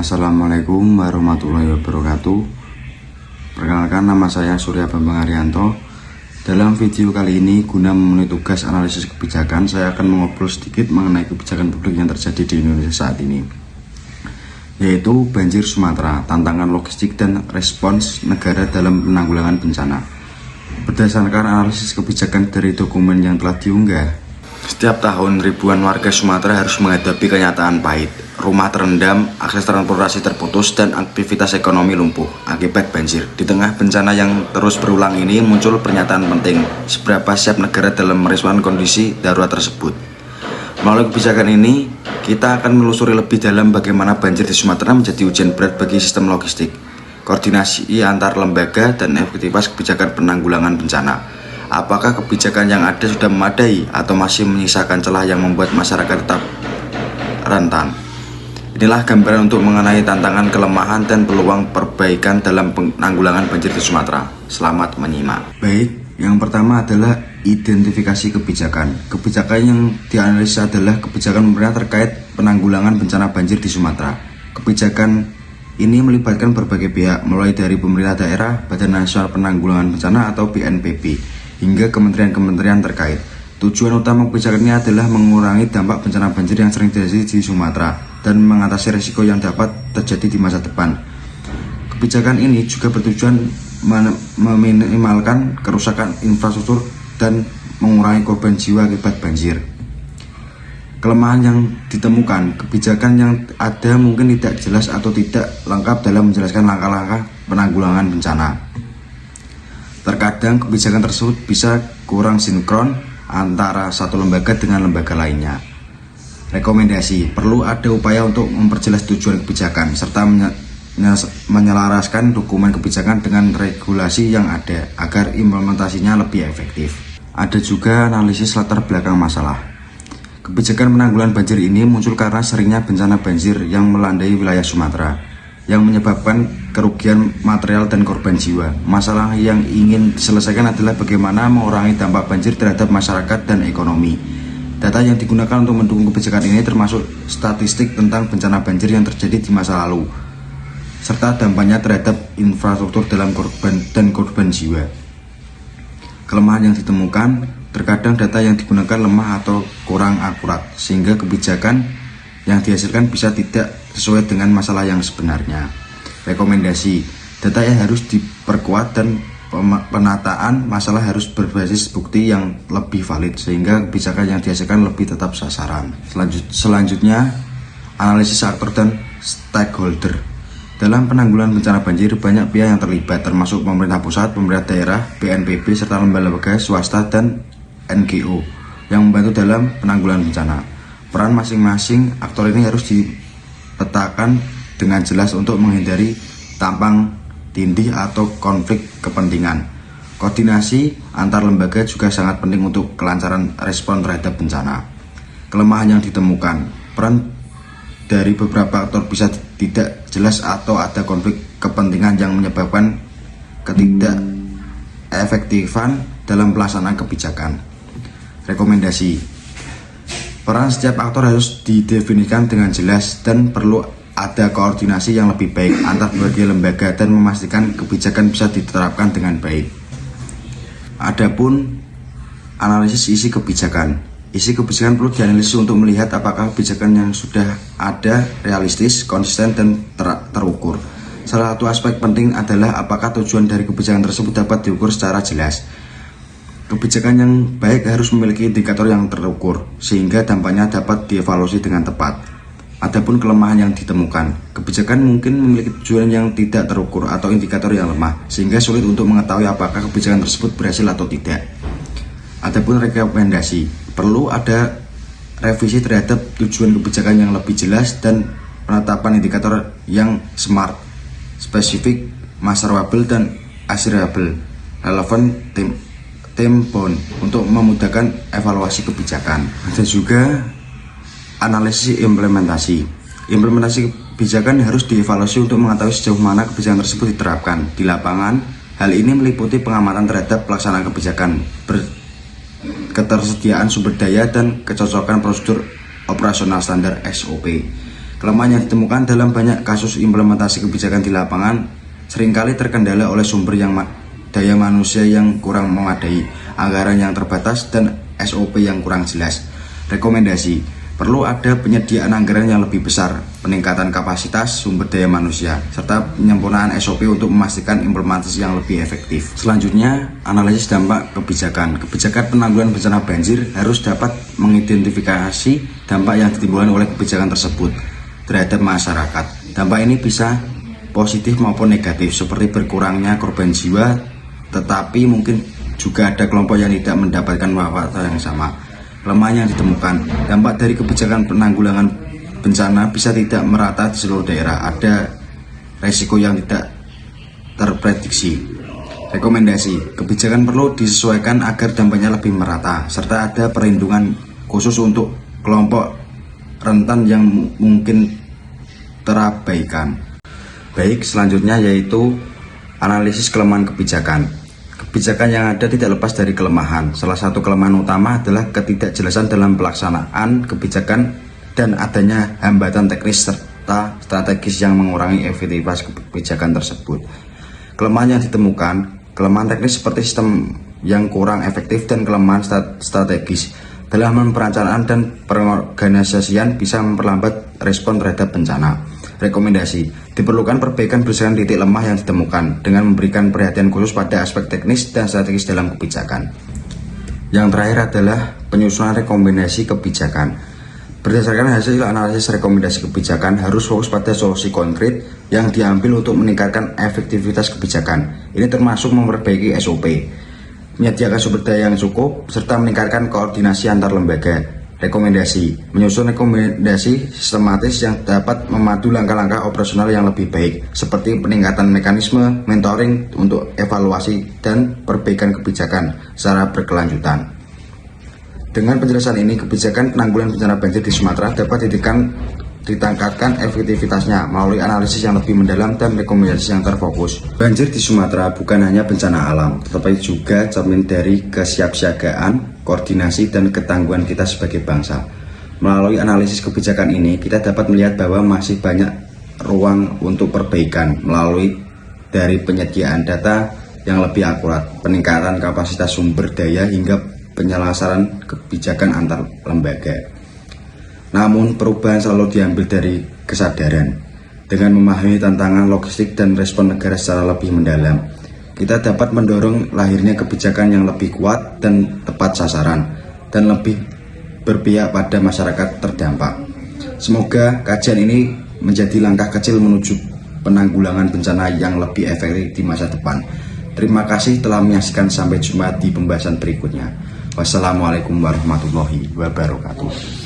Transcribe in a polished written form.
Assalamualaikum warahmatullahi wabarakatuh. Perkenalkan, nama saya Surya Bambang Arianto. Dalam video kali ini, guna memenuhi tugas analisis kebijakan, saya akan mengobrol sedikit mengenai kebijakan publik yang terjadi di Indonesia saat ini, yaitu banjir Sumatera, tantangan logistik dan respons negara dalam penanggulangan bencana. Berdasarkan analisis kebijakan dari dokumen yang telah diunggah, setiap tahun ribuan warga Sumatera harus menghadapi kenyataan pahit. Rumah terendam, akses transportasi terputus, dan aktivitas ekonomi lumpuh akibat banjir. Di tengah bencana yang terus berulang ini, muncul pernyataan penting, seberapa siap negara dalam merespon kondisi darurat tersebut. Melalui kebijakan ini, kita akan menelusuri lebih dalam bagaimana banjir di Sumatera menjadi ujian berat bagi sistem logistik, koordinasi antar lembaga, dan efektivitas kebijakan penanggulangan bencana. Apakah kebijakan yang ada sudah memadai atau masih menyisakan celah yang membuat masyarakat tetap rentan? Inilah gambaran untuk mengenai tantangan, kelemahan, dan peluang perbaikan dalam penanggulangan banjir di Sumatera. Selamat menyimak. Baik, yang pertama adalah identifikasi kebijakan. Kebijakan yang dianalisa adalah kebijakan pemerintah terkait penanggulangan bencana banjir di Sumatera. Kebijakan ini melibatkan berbagai pihak, mulai dari pemerintah daerah, Badan Nasional Penanggulangan Bencana atau BNPB, hingga kementerian-kementerian terkait. Tujuan utama kebijakan ini adalah mengurangi dampak bencana banjir yang sering terjadi di Sumatera dan mengatasi risiko yang dapat terjadi di masa depan. Kebijakan ini juga bertujuan meminimalkan kerusakan infrastruktur dan mengurangi korban jiwa akibat banjir. Kelemahan yang ditemukan, kebijakan yang ada mungkin tidak jelas atau tidak lengkap dalam menjelaskan langkah-langkah penanggulangan bencana. Terkadang kebijakan tersebut bisa kurang sinkron antara satu lembaga dengan lembaga lainnya. Rekomendasi, perlu ada upaya untuk memperjelas tujuan kebijakan serta menyelaraskan dokumen kebijakan dengan regulasi yang ada agar implementasinya lebih efektif. Ada juga analisis latar belakang masalah. Kebijakan penanggulangan banjir ini muncul karena seringnya bencana banjir yang melandai wilayah Sumatera yang menyebabkan kerugian material dan korban jiwa. Masalah yang ingin diselesaikan adalah bagaimana mengurangi dampak banjir terhadap masyarakat dan ekonomi. Data yang digunakan untuk mendukung kebijakan ini termasuk statistik tentang bencana banjir yang terjadi di masa lalu, serta dampaknya terhadap infrastruktur dalam korban jiwa. Kelemahan yang ditemukan, terkadang data yang digunakan lemah atau kurang akurat, sehingga kebijakan yang dihasilkan bisa tidak sesuai dengan masalah yang sebenarnya. Rekomendasi, data yang harus diperkuat dan penataan masalah harus berbasis bukti yang lebih valid sehingga kebijakan yang dihasilkan lebih tetap sasaran. Selanjutnya, analisis aktor dan stakeholder. Dalam penanggulangan bencana banjir, banyak pihak yang terlibat, termasuk pemerintah pusat, pemerintah daerah, BNPB, serta lembaga-lembaga swasta dan NGO yang membantu dalam penanggulangan bencana. Peran masing-masing aktor ini harus dipetakan dengan jelas untuk menghindari tampang tindih atau konflik kepentingan. Koordinasi antar lembaga juga sangat penting untuk kelancaran respon terhadap bencana. Kelemahan yang ditemukan, peran dari beberapa aktor bisa tidak jelas atau ada konflik kepentingan yang menyebabkan ketidakefektifan dalam pelaksanaan kebijakan. Rekomendasi, peran setiap aktor harus didefinisikan dengan jelas dan perlu ada koordinasi yang lebih baik antar berbagai lembaga dan memastikan kebijakan bisa diterapkan dengan baik. Adapun analisis isi kebijakan. Isi kebijakan perlu dianalisis untuk melihat apakah kebijakan yang sudah ada realistis, konsisten, dan terukur. Salah satu aspek penting adalah apakah tujuan dari kebijakan tersebut dapat diukur secara jelas. Kebijakan yang baik harus memiliki indikator yang terukur, sehingga dampaknya dapat dievaluasi dengan tepat. Adapun kelemahan yang ditemukan, kebijakan mungkin memiliki tujuan yang tidak terukur atau indikator yang lemah, sehingga sulit untuk mengetahui apakah kebijakan tersebut berhasil atau tidak. Adapun rekomendasi, perlu ada revisi terhadap tujuan kebijakan yang lebih jelas dan penetapan indikator yang smart, spesifik, measurable, dan achievable, relevan, time-bound untuk memudahkan evaluasi kebijakan. Ada juga analisis implementasi. Implementasi kebijakan harus dievaluasi untuk mengetahui sejauh mana kebijakan tersebut diterapkan di lapangan. Hal ini meliputi pengamatan terhadap pelaksanaan kebijakan, ketersediaan sumber daya, dan kecocokan prosedur operasional standar SOP. Kelemahan yang ditemukan dalam banyak kasus implementasi kebijakan di lapangan seringkali terkendala oleh sumber yang daya manusia yang kurang memadai, anggaran yang terbatas, dan SOP yang kurang jelas. Rekomendasi: perlu ada penyediaan anggaran yang lebih besar, peningkatan kapasitas sumber daya manusia, serta penyempurnaan SOP untuk memastikan implementasi yang lebih efektif. Selanjutnya, analisis dampak kebijakan. Kebijakan penanggulangan bencana banjir harus dapat mengidentifikasi dampak yang ditimbulkan oleh kebijakan tersebut terhadap masyarakat. Dampak ini bisa positif maupun negatif, seperti berkurangnya korban jiwa, tetapi mungkin juga ada kelompok yang tidak mendapatkan manfaat yang sama. Kelemahan yang ditemukan: dampak dari kebijakan penanggulangan bencana bisa tidak merata di seluruh daerah, ada resiko yang tidak terprediksi. Rekomendasi: kebijakan perlu disesuaikan agar dampaknya lebih merata, serta ada perlindungan khusus untuk kelompok rentan yang mungkin terabaikan. Baik, selanjutnya yaitu analisis kelemahan kebijakan. Kebijakan yang ada tidak lepas dari kelemahan. Salah satu kelemahan utama adalah ketidakjelasan dalam pelaksanaan kebijakan dan adanya hambatan teknis serta strategis yang mengurangi efektivitas kebijakan tersebut. Kelemahan yang ditemukan: kelemahan teknis seperti sistem yang kurang efektif dan kelemahan strategis dalam perencanaan dan pengorganisasian bisa memperlambat respon terhadap bencana. Rekomendasi: diperlukan perbaikan berdasarkan titik lemah yang ditemukan dengan memberikan perhatian khusus pada aspek teknis dan strategis dalam kebijakan. Yang terakhir adalah penyusunan rekomendasi kebijakan. Berdasarkan hasil analisis rekomendasi kebijakan harus fokus pada solusi konkret yang diambil untuk meningkatkan efektivitas kebijakan. Ini termasuk memperbaiki SOP, menyediakan sumber daya yang cukup, serta meningkatkan koordinasi antar lembaga. Rekomendasi: menyusun rekomendasi sistematis yang dapat memandu langkah-langkah operasional yang lebih baik, seperti peningkatan mekanisme mentoring untuk evaluasi dan perbaikan kebijakan secara berkelanjutan. Dengan penjelasan ini, kebijakan penanggulangan bencana banjir di Sumatera dapat ditingkatkan efektivitasnya melalui analisis yang lebih mendalam dan rekomendasi yang terfokus. Banjir di Sumatera bukan hanya bencana alam, tetapi juga cermin dari kesiapsiagaan, koordinasi, dan ketangguhan kita sebagai bangsa. Melalui analisis kebijakan ini, kita dapat melihat bahwa masih banyak ruang untuk perbaikan melalui dari penyediaan data yang lebih akurat, peningkatan kapasitas sumber daya, hingga penyelesaian kebijakan antar lembaga. Namun, perubahan selalu diambil dari kesadaran. Dengan memahami tantangan logistik dan respon negara secara lebih mendalam, kita dapat mendorong lahirnya kebijakan yang lebih kuat dan tepat sasaran, dan lebih berpihak pada masyarakat terdampak. Semoga kajian ini menjadi langkah kecil menuju penanggulangan bencana yang lebih efektif di masa depan. Terima kasih telah menyaksikan, sampai jumpa di pembahasan berikutnya. Wassalamualaikum warahmatullahi wabarakatuh.